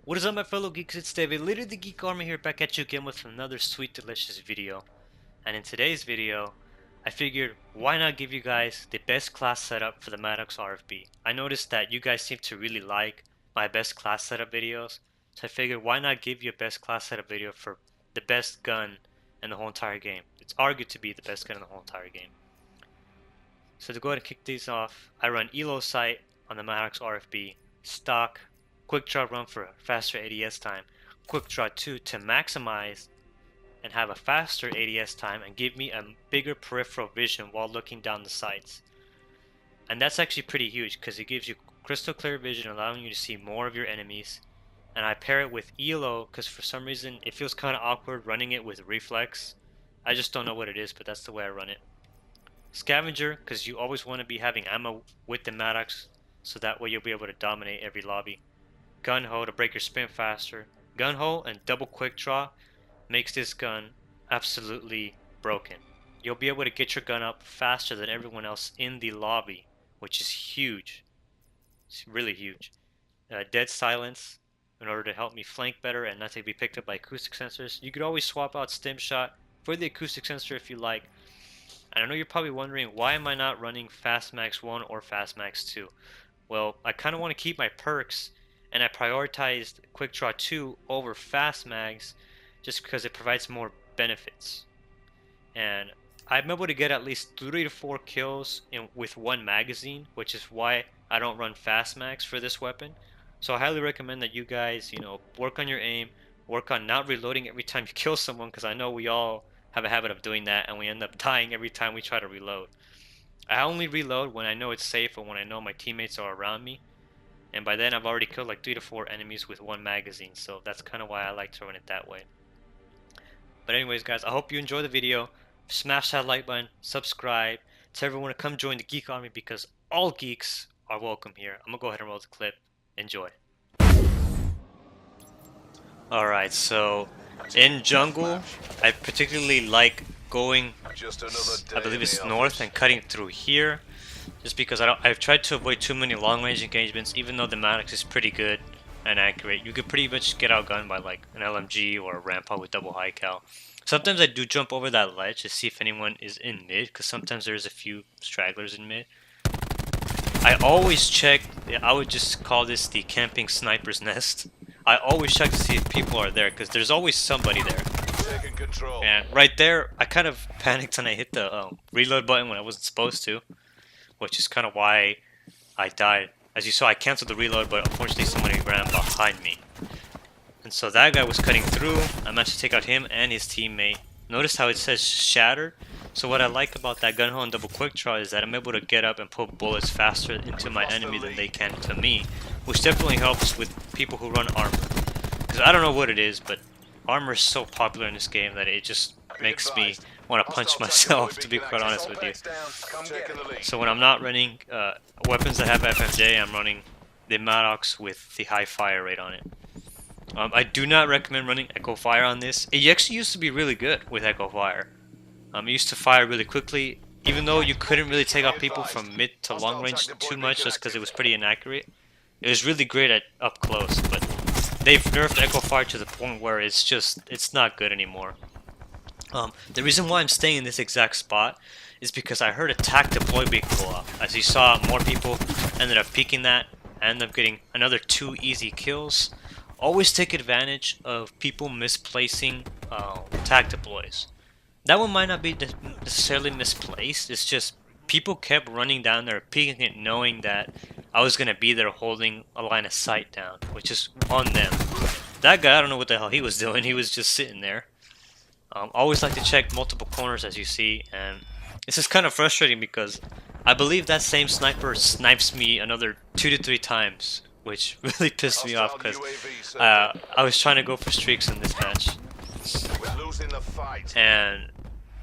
What is up, my fellow geeks? It's David, leader of the Geek Army, here back at you again with another sweet delicious video. And in today's video, I figured why not give you guys the best class setup for the Maddox Rfb. I noticed that you guys seem to really like my best class setup videos, so I figured why not give you a best class setup video for the best gun in the whole entire game. It's argued to be the best gun in the whole entire game. So to go ahead and kick these off, I run Elo Sight on the Maddox Rfb, stock, quick draw run for a faster ADS time, quick draw 2 to maximize and have a faster ADS time and give me a bigger peripheral vision while looking down the sights. And that's actually pretty huge because it gives you crystal clear vision, allowing you to see more of your enemies. And I pair it with Elo because for some reason it feels kind of awkward running it with reflex. I just don't know what it is, but that's the way I run it. Scavenger, because you always want to be having ammo with the Maddox, so that way you'll be able to dominate every lobby. Gun Ho to break your spin faster. Gun Ho and double quick draw makes this gun absolutely broken. You'll be able to get your gun up faster than everyone else in the lobby, which is huge. It's really huge. Dead Silence in order to help me flank better and not to be picked up by acoustic sensors. You could always swap out Stim Shot for the acoustic sensor if you like. And I know you're probably wondering, why am I not running Fast Max 1 or Fast Max 2? Well, I kind of want to keep my perks, and I prioritized Quick Draw 2 over Fast Mags just because it provides more benefits. And I'm able to get at least 3 to 4 kills with one magazine, which is why I don't run Fast Mags for this weapon. So I highly recommend that you guys, work on your aim, work on not reloading every time you kill someone, because I know we all have a habit of doing that and we end up dying every time we try to reload. I only reload when I know it's safe or when I know my teammates are around me, and by then I've already killed like 3 to 4 enemies with one magazine, so that's kind of why I like to run it that way. But anyways guys, I hope you enjoy the video. Smash that like button, subscribe, tell everyone to come join the Geek Army because all geeks are welcome here. I'm gonna go ahead and roll the clip. Enjoy. Alright, so in jungle, I particularly like going, I believe it's north, and cutting through here, just because I've tried to avoid too many long range engagements. Even though the Maddox is pretty good and accurate, you could pretty much get outgunned by like an LMG or a Rampa with double high cal. Sometimes I do jump over that ledge to see if anyone is in mid, because sometimes there's a few stragglers in mid. I always check, I would just call this the camping sniper's nest. I always check to see if people are there, because there's always somebody there. And right there, I kind of panicked and I hit the reload button when I wasn't supposed to, which is kind of why I died. As you saw, I canceled the reload, but unfortunately somebody ran behind me. And so that guy was cutting through. I managed to take out him and his teammate. Notice how it says shattered? So what I like about that gun hole and double quick draw is that I'm able to get up and put bullets faster into my enemy than they can to me, which definitely helps with people who run armor. Because I don't know what it is, but armor is so popular in this game that it just makes me want to punch myself, to be quite honest with you. So when I'm not running weapons that have FMJ, I'm running the Maddox with the high fire rate on it. I do not recommend running Echo Fire on this. It actually used to be really good with Echo Fire. It used to fire really quickly, even though you couldn't really take out people from mid to long range too much just because it was pretty inaccurate. It was really great at up close, but they've nerfed Echo Fire to the point where it's not good anymore. The reason why I'm staying in this exact spot is because I heard attack deploy being go up. As you saw, more people ended up peeking that, I ended up getting another 2 easy kills. Always take advantage of people misplacing attack deploys. That one might not be necessarily misplaced, it's just people kept running down there, peeking it, knowing that I was going to be there holding a line of sight down, which is on them. That guy, I don't know what the hell he was doing, he was just sitting there. Always like to check multiple corners, as you see, and this is kind of frustrating because I believe that same sniper snipes me another 2 to 3 times, which really pissed me off because I was trying to go for streaks in this match. And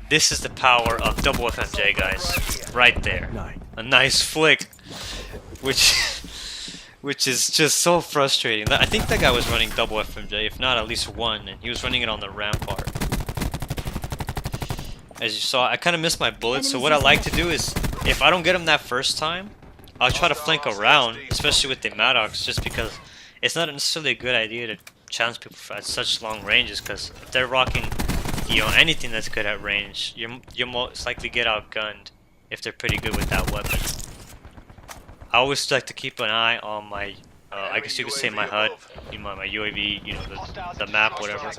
this is the power of double FMJ, guys, right there. A nice flick, which is just so frustrating. I think that guy was running double FMJ, if not at least one, and he was running it on the rampart. As you saw, I kind of missed my bullets, so what I like to do is, if I don't get him that first time, I'll try to flank around, especially with the Maddox, just because it's not necessarily a good idea to challenge people at such long ranges, because if they're rocking, you know, anything that's good at range, you'll most likely get outgunned if they're pretty good with that weapon. I always like to keep an eye on my, I guess you could say my HUD, you know, my UAV, you know, the map, whatever,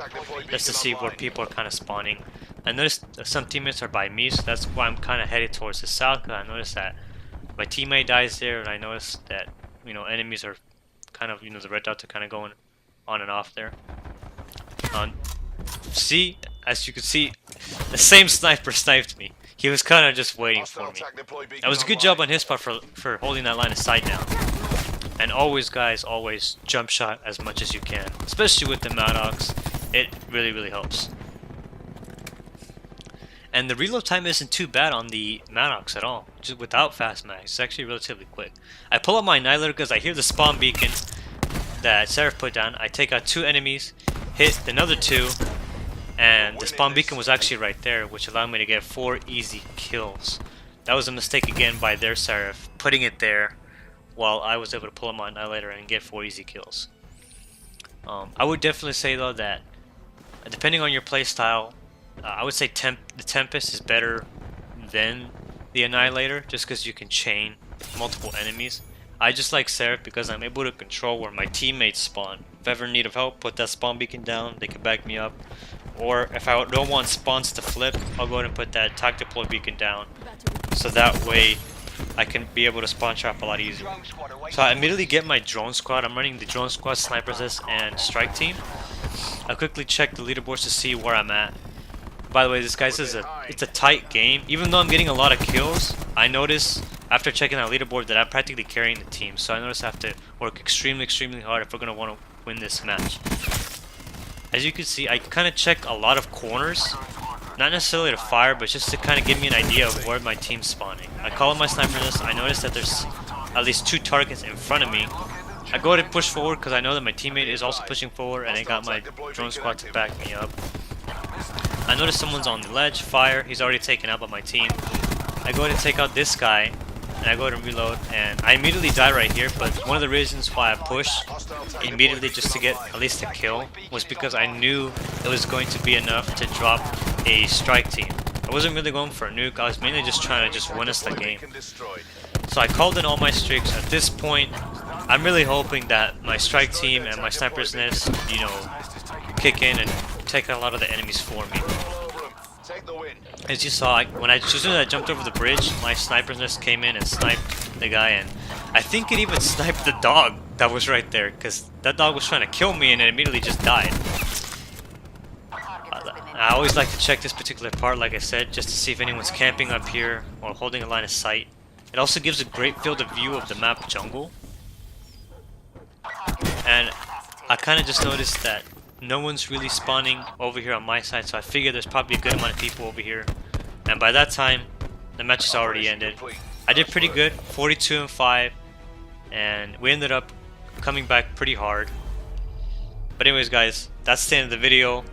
just to see where people are kind of spawning. I noticed some teammates are by me, so that's why I'm kind of headed towards the south, because I noticed that my teammate dies there, and I noticed that, you know, enemies are kind of, you know, the red dots are kind of going on and off there. See, as you can see, the same sniper sniped me. He was kind of just waiting for me. That was a good job on his part for holding that line of sight down. And always, guys, always jump shot as much as you can, especially with the Maddox. It really helps. And the reload time isn't too bad on the Maddox at all, just without fast mags. It's actually relatively quick. I pull up my Annihilator because I hear the spawn beacon that Seraph put down. I take out 2 enemies, hit another 2, and the spawn beacon was actually right there, which allowed me to get 4 easy kills. That was a mistake again by their Seraph, putting it there while I was able to pull up my Annihilator and get 4 easy kills. I would definitely say though that depending on your playstyle, I would say the Tempest is better than the Annihilator, just because you can chain multiple enemies. I just like Seraph because I'm able to control where my teammates spawn. If I ever need of help, put that spawn beacon down, they can back me up. Or if I don't want spawns to flip, I'll go ahead and put that tac deploy beacon down, so that way I can be able to spawn trap a lot easier. So I immediately get my drone squad. I'm running the drone squad, sniper assist, and strike team. I quickly check the leaderboards to see where I'm at. By the way, this guy says it's a tight game. Even though I'm getting a lot of kills, I notice after checking that leaderboard that I'm practically carrying the team. So I notice I have to work extremely hard if we're going to want to win this match. As you can see, I kind of check a lot of corners. Not necessarily to fire, but just to kind of give me an idea of where my team's spawning. I call in my sniper list. I notice that there's at least 2 targets in front of me. I go ahead and push forward because I know that my teammate is also pushing forward, and I got my drone squad to back me up. I notice someone's on the ledge, fire, he's already taken out by my team. I go ahead and take out this guy, and I go ahead and reload, and I immediately die right here, but one of the reasons why I pushed immediately just to get at least a kill was because I knew it was going to be enough to drop a strike team. I wasn't really going for a nuke, I was mainly just trying to just win us the game. So I called in all my streaks. At this point, I'm really hoping that my strike team and my sniper's nest, you know, kick in and take out a lot of the enemies for me. As you saw, as soon as I jumped over the bridge, my sniper's nest came in and sniped the guy, and I think it even sniped the dog that was right there, because that dog was trying to kill me and it immediately just died. I always like to check this particular part, like I said, just to see if anyone's camping up here or holding a line of sight. It also gives a great field of view of the map jungle. And I kind of just noticed that no one's really spawning over here on my side, so I figure there's probably a good amount of people over here. And by that time, the match has already ended. I did pretty good, 42-5, and we ended up coming back pretty hard. But anyways, guys, that's the end of the video.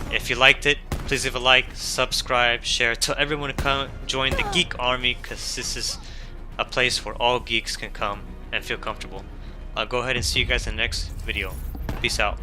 If you liked it, please leave a like, subscribe, share, tell everyone to come join the Geek Army, because this is a place where all geeks can come and feel comfortable. I'll go ahead and see you guys in the next video. Peace out.